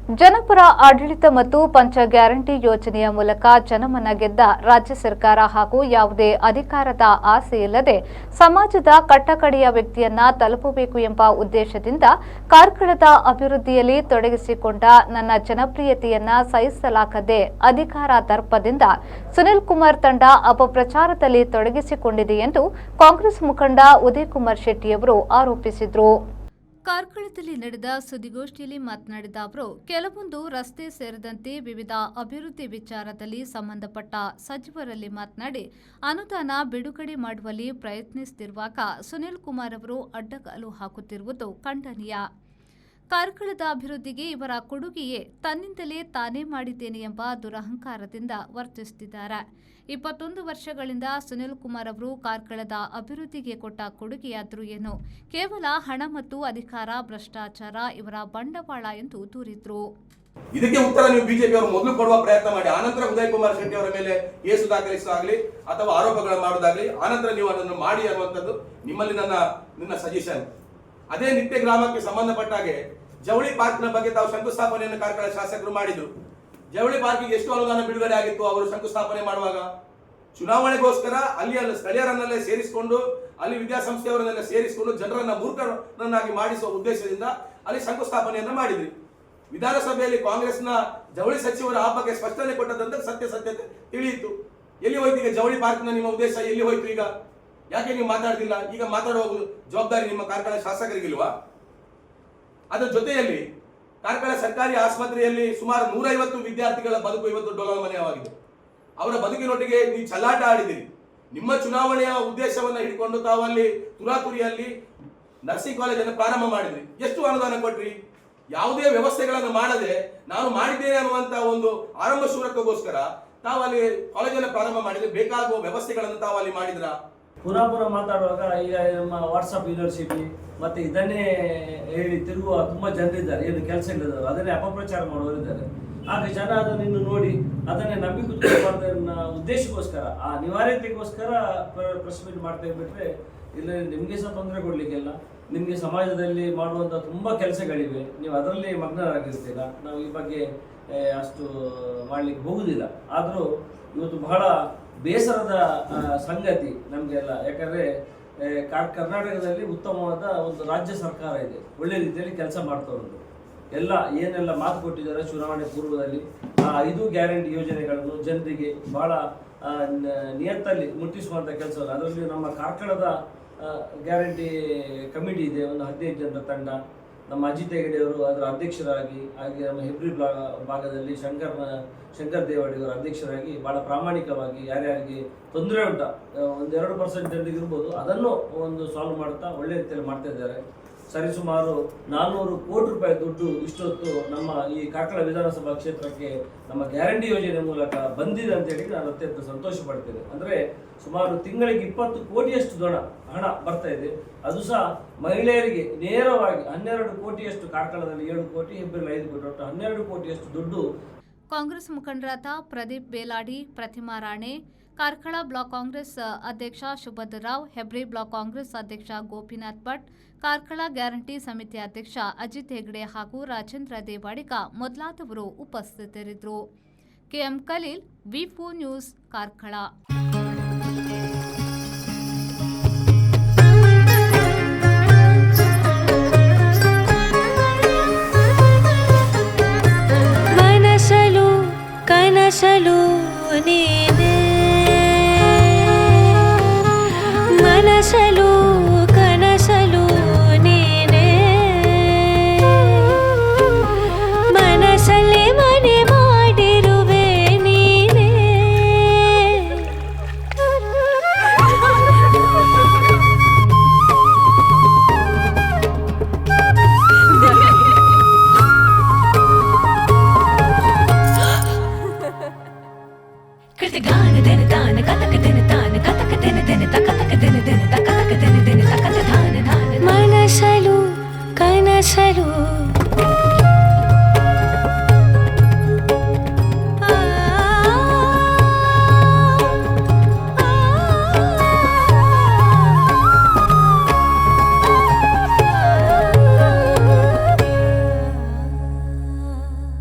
ಜನಪರ ಆಡಳಿತ ಮತ್ತು ಪಂಚ ಗ್ಯಾರಂಟಿ ಯೋಜನೆಯ ಮೂಲಕ ಜನಮನ ಗೆದ್ದ ರಾಜ್ಯ ಸರ್ಕಾರ ಹಾಗೂ ಯಾವುದೇ ಅಧಿಕಾರದ ಆಸೆಯಿಲ್ಲದೆ ಸಮಾಜದ ಕಟ್ಟಕಡೆಯ ವ್ಯಕ್ತಿಯನ್ನ ತಲುಪಬೇಕು ಎಂಬ ಉದ್ದೇಶದಿಂದ ಕಾರ್ಕಳದ ಅಭಿವೃದ್ಧಿಯಲ್ಲಿ ತೊಡಗಿಸಿಕೊಂಡ ನನ್ನ ಜನಪ್ರಿಯತೆಯನ್ನ ಸಹಿಸಲಾಗದೆ ಅಧಿಕಾರ ದರ್ಪದಿಂದ ಸುನಿಲ್ ಕುಮಾರ್ ತಂಡ ಅಪಪ್ರಚಾರದಲ್ಲಿ ತೊಡಗಿಸಿಕೊಂಡಿದೆ ಎಂದು ಕಾಂಗ್ರೆಸ್ ಮುಖಂಡ ಉದಯ್ ಕುಮಾರ್ ಶೆಟ್ಟಿಯವರು ಆರೋಪಿಸಿದರು. ಕಾರ್ಕಳದಲ್ಲಿ ನಡೆದ ಸುದ್ದಿಗೋಷ್ಠಿಯಲ್ಲಿ ಮಾತನಾಡಿದ ಅವರು, ಕೆಲವೊಂದು ರಸ್ತೆ ಸೇರಿದಂತೆ ವಿವಿಧ ಅಭಿವೃದ್ಧಿ ವಿಚಾರದಲ್ಲಿ ಸಂಬಂಧಪಟ್ಟ ಸಚಿವರಲ್ಲಿ ಮಾತನಾಡಿ ಅನುದಾನ ಬಿಡುಗಡೆ ಮಾಡುವಲ್ಲಿ ಪ್ರಯತ್ನಿಸುತ್ತಿರುವಾಗ ಸುನಿಲ್ ಕುಮಾರ್ ಅವರು ಅಡ್ಡಗಾಲು ಹಾಕುತ್ತಿರುವುದು ಖಂಡನೀಯ. ಕಾರ್ಕಳದ ಅಭಿವೃದ್ಧಿಗೆ ಇವರ ಕೊಡುಗೆಯೇ ತನ್ನಿಂದಲೇ ತಾನೇ ಮಾಡಿದ್ದೇನೆ ಎಂಬ ದುರಹಂಕಾರದಿಂದ ವರ್ತಿಸುತ್ತಿದ್ದಾರೆ. 21 ವರ್ಷಗಳಿಂದ ಸುನಿಲ್ ಕುಮಾರ್ ಅವರು ಕಾರ್ಕಳದ ಅಭಿವೃದ್ಧಿಗೆ ಕೊಟ್ಟ ಕೊಡುಗೆಯಾದರೂ ಏನು? ಕೇವಲ ಹಣ ಮತ್ತು ಅಧಿಕಾರ, ಭ್ರಷ್ಟಾಚಾರ ಇವರ ಬಂಡವಾಳ ಎಂದು ದೂರಿದ್ರು. ಇದಕ್ಕೆ ಉತ್ತರ ನೀವು ಬಿಜೆಪಿ ಅವರು ಮೊದಲು ಕೊಡುವ ಪ್ರಯತ್ನ ಮಾಡಿ, ಆನಂತರ ಉದಯ್ ಕುಮಾರ್ ಶೆಟ್ಟಿ ಅವರ ಮೇಲೆ ಕೇಸು ದಾಖಲಿಸುವಾಗಲಿ ಅಥವಾ ಆರೋಪಗಳನ್ನು ಮಾಡುವುದಾಗಲಿ ಆನಂತರ ನೀವು ಅದನ್ನು ಮಾಡಿ ಅನ್ನುವಂಥದ್ದು ನಿಮ್ಮಲ್ಲಿ ನನ್ನ ಸಜೆಷನ್. ಅದೇ ನಿತ್ಯ ಗ್ರಾಮಕ್ಕೆ ಸಂಬಂಧಪಟ್ಟ ಹಾಗೆ ಜವಳಿ ಪಾರ್ಕ್ನ ಬಗ್ಗೆ ತಾವು ಶಂಕುಸ್ಥಾಪನೆಯನ್ನು ಕಾರ್ಕಳ ಶಾಸಕರು ಮಾಡಿದ್ರು. ಜವಳಿ ಪಾರ್ಕಿಗೆ ಎಷ್ಟು ಅನುದಾನ ಬಿಡುಗಡೆ ಆಗಿತ್ತು ಅವರು ಶಂಕುಸ್ಥಾಪನೆ ಮಾಡುವಾಗ? ಚುನಾವಣೆಗೋಸ್ಕರ ಅಲ್ಲಿ ಸ್ಥಳೀಯರನ್ನೆಲ್ಲ ಸೇರಿಸಿಕೊಂಡು ಅಲ್ಲಿ ವಿದ್ಯಾಸಂಸ್ಥೆಯವರನ್ನೆಲ್ಲ ಸೇರಿಸಿಕೊಂಡು ಜನರನ್ನ ಮೂರ್ಖರನ್ನಾಗಿ ಮಾಡಿಸುವ ಉದ್ದೇಶದಿಂದ ಅಲ್ಲಿ ಶಂಕುಸ್ಥಾಪನೆಯನ್ನ ಮಾಡಿದ್ರಿ. ವಿಧಾನಸಭೆಯಲ್ಲಿ ಕಾಂಗ್ರೆಸ್ನ ಜವಳಿ ಸಚಿವರು ಆ ಬಗ್ಗೆ ಸ್ಪಷ್ಟನೆ ಕೊಟ್ಟದಂತ ಸತ್ಯತೆ ತಿಳಿಯಿತು. ಎಲ್ಲಿ ಹೋಯ್ತು ಈಗ ಜವಳಿ ಪಾರ್ಕ್ನ ನಿಮ್ಮ ಉದ್ದೇಶ? ಎಲ್ಲಿ ಹೋಯ್ತು ಈಗ? ಯಾಕೆ ನೀವು ಮಾತಾಡ್ತಿಲ್ಲ? ಈಗ ಮಾತಾಡುವ ಜವಾಬ್ದಾರಿ ನಿಮ್ಮ ಕಾರ್ಕಳ ಶಾಸಕರಿಗಿಲ್ವಾ? ಅದರ ಜೊತೆಯಲ್ಲಿ ಕಾರ್ಕಳ ಸರ್ಕಾರಿ ಆಸ್ಪತ್ರೆಯಲ್ಲಿ ಸುಮಾರು 150 ವಿದ್ಯಾರ್ಥಿಗಳ ಬದುಕು ಇವತ್ತು ಡೊಲಮನೆಯವಾಗಿದೆ. ಅವರ ಬದುಕಿನೊಟ್ಟಿಗೆ ನೀವು ಚಲ್ಲಾಟ ಆಡಿದಿರಿ. ನಿಮ್ಮ ಚುನಾವಣೆಯ ಉದ್ದೇಶವನ್ನ ಹಿಡ್ಕೊಂಡು ತಾವು ಅಲ್ಲಿ ತುರಾತುರಿಯಲ್ಲಿ ನರ್ಸಿಂಗ್ ಕಾಲೇಜನ್ನು ಪ್ರಾರಂಭ ಮಾಡಿದ್ರಿ. ಎಷ್ಟು ಅನುದಾನ ಕೊಟ್ರಿ? ಯಾವುದೇ ವ್ಯವಸ್ಥೆಗಳನ್ನು ಮಾಡದೆ ನಾನು ಮಾಡಿದ್ದೇನೆ ಅನ್ನುವಂತ ಒಂದು ಆರಂಭ ಶೂರತ್ವಗೋಸ್ಕರ ತಾವು ಅಲ್ಲಿ ಕಾಲೇಜನ್ನು ಪ್ರಾರಂಭ ಮಾಡಿದ್ರೆ ಬೇಕಾಗುವ ವ್ಯವಸ್ಥೆಗಳನ್ನು ತಾವು ಅಲ್ಲಿ ಮಾಡಿದ್ರ? ಪುನಃ ಮಾತಾಡುವಾಗ ಈಗ ನಮ್ಮ ವಾಟ್ಸಪ್ ಯೂನಿವರ್ಸಿಟಿ ಮತ್ತೆ ಇದನ್ನೇ ಹೇಳಿ ತಿರುಗುವ ತುಂಬಾ ಜನರಿದ್ದಾರೆ, ಏನು ಕೆಲಸ ಇಲ್ಲದವರು, ಅದನ್ನೇ ಅಪಪ್ರಚಾರ ಮಾಡುವವರಿದ್ದಾರೆ. ಆಗ ಜನ ಅದನ್ನು ನೋಡಿ ಅದನ್ನೇ ನಂಬಿ ಕುತ್ಕೊಳ್ಳೋ ಉದ್ದೇಶಕ್ಕೋಸ್ಕರ, ಆ ನಿವಾರಣೆಗೋಸ್ಕರ ಪ್ರೆಸ್ ಮೀಟ್ ಮಾಡ್ತಾ ಬಿಟ್ರೆ ಇಲ್ಲ ನಿಮಗೆ ಸಹ ತೊಂದರೆ ಕೊಡ್ಲಿಕ್ಕೆಲ್ಲ. ನಿಮಗೆ ಸಮಾಜದಲ್ಲಿ ಮಾಡುವಂಥ ತುಂಬ ಕೆಲಸಗಳಿವೆ, ನೀವು ಅದರಲ್ಲಿ ಮಗ್ನರಾಗಿರ್ತೀರ. ನಾವು ಈ ಬಗ್ಗೆ ಅಷ್ಟು ಮಾಡಲಿಕ್ಕೆ ಹೋಗುವುದಿಲ್ಲ. ಆದರೂ ಇವತ್ತು ಬಹಳ ಬೇಸರದ ಸಂಗತಿ ನಮಗೆಲ್ಲ. ಯಾಕಂದರೆ ಕರ್ನಾಟಕದಲ್ಲಿ ಉತ್ತಮವಾದ ಒಂದು ರಾಜ್ಯ ಸರ್ಕಾರ ಇದೆ, ಒಳ್ಳೆ ರೀತಿಯಲ್ಲಿ ಕೆಲಸ ಮಾಡ್ತಾ ಉಂಟು. ಏನೆಲ್ಲ ಮಾತು ಕೊಟ್ಟಿದ್ದಾರೆ ಚುನಾವಣೆ ಪೂರ್ವದಲ್ಲಿ, ಆ 5 ಗ್ಯಾರಂಟಿ ಯೋಜನೆಗಳನ್ನು ಜನರಿಗೆ ಬಹಳ ನಿಯತ್ತಲ್ಲಿ ಮುಟ್ಟಿಸುವಂಥ ಕೆಲಸವನ್ನು, ಅದರಲ್ಲಿ ನಮ್ಮ ಕಾರ್ಕಳದ ಗ್ಯಾರಂಟಿ ಕಮಿಟಿ ಇದೆ, ಒಂದು 15 ಜನರ ತಂಡ. ನಮ್ಮ ಅಜಿತ್ ಹೆಗಡೆ ಅವರು ಅದರ ಅಧ್ಯಕ್ಷರಾಗಿ, ಹಾಗೆ ನಮ್ಮ ಹೆಬ್ರಿ ಭಾಗದಲ್ಲಿ ಶಂಕರ್ ದೇವಾಡಿ ಅವರ ಅಧ್ಯಕ್ಷರಾಗಿ ಬಹಳ ಪ್ರಾಮಾಣಿಕವಾಗಿ ಯಾರ್ಯಾರಿಗೆ ತೊಂದರೆ ಉಂಟ 1-2% ಜನರಿಗೆ ಇರ್ಬೋದು ಅದನ್ನು ಒಂದು ಸಾಲ್ವ್ ಮಾಡ್ತಾ ಒಳ್ಳೆ ರೀತಿಯಲ್ಲಿ ಮಾಡ್ತಾ ಇದ್ದಾರೆ. ಸರಿಸುಮಾರು 400 ಕೋಟಿ ರೂಪಾಯಿ ದುಡ್ಡು ಇಷ್ಟೊತ್ತು ನಮ್ಮ ಈ ಕಾರ್ಕಳ ವಿಧಾನಸಭಾ ಕ್ಷೇತ್ರಕ್ಕೆ ನಮ್ಮ ಗ್ಯಾರಂಟಿ ಯೋಜನೆ ಮೂಲಕ ಬಂದಿದೆ ಅಂತ ಹೇಳಿ ನಾನು ಅತ್ಯಂತ ಸಂತೋಷ ಪಡ್ತೇನೆ. ಅಂದರೆ ಸುಮಾರು ತಿಂಗಳಿಗೆ 20 ಕೋಟಿಯಷ್ಟು ಹಣ ಬರ್ತಾ ಇದೆ. ಅದು ಸಹ ಮಹಿಳೆಯರಿಗೆ ನೇರವಾಗಿ 12 ಕೋಟಿಯಷ್ಟು, ಕಾರ್ಕಳದಲ್ಲಿ 7 ಕೋಟಿ, ಹೆಬ್ಬೆರಲ್ಲಿ 5 ಕೋಟಿ, ಒಟ್ಟು 12 ಕೋಟಿಯಷ್ಟು ದುಡ್ಡು. ಕಾಂಗ್ರೆಸ್ ಮುಖಂಡರಾದ ಪ್ರದೀಪ್ ಬೇಲಾಡಿ, ಪ್ರತಿಮಾ ರಾಣೆ, ಕಾರ್ಕಳ ಬ್ಲಾಕ್ ಕಾಂಗ್ರೆಸ್ ಅಧ್ಯಕ್ಷ ಸುಭದ್ರ ರಾವ್, ಹೆಬ್ರಿ ಬ್ಲಾಕ್ ಕಾಂಗ್ರೆಸ್ ಅಧ್ಯಕ್ಷ ಗೋಪಿನಾಥ್ ಭಟ್, ಕಾರ್ಕಳ ಗ್ಯಾರಂಟಿ ಸಮಿತಿ ಅಧ್ಯಕ್ಷ ಅಜಿತ್ ಹೆಗ್ಡೆ ಹಾಗೂ ರಾಜೇಂದ್ರ ದೇವಾಡಿಗ ಮೊದಲಾದವರು ಉಪಸ್ಥಿತರಿದ್ದರು. ಕೆಎಂ ಖಲೀಲ್, ವಿ4 ನ್ಯೂಸ್, ಕಾರ್ಕಳ. ಕನಸಲು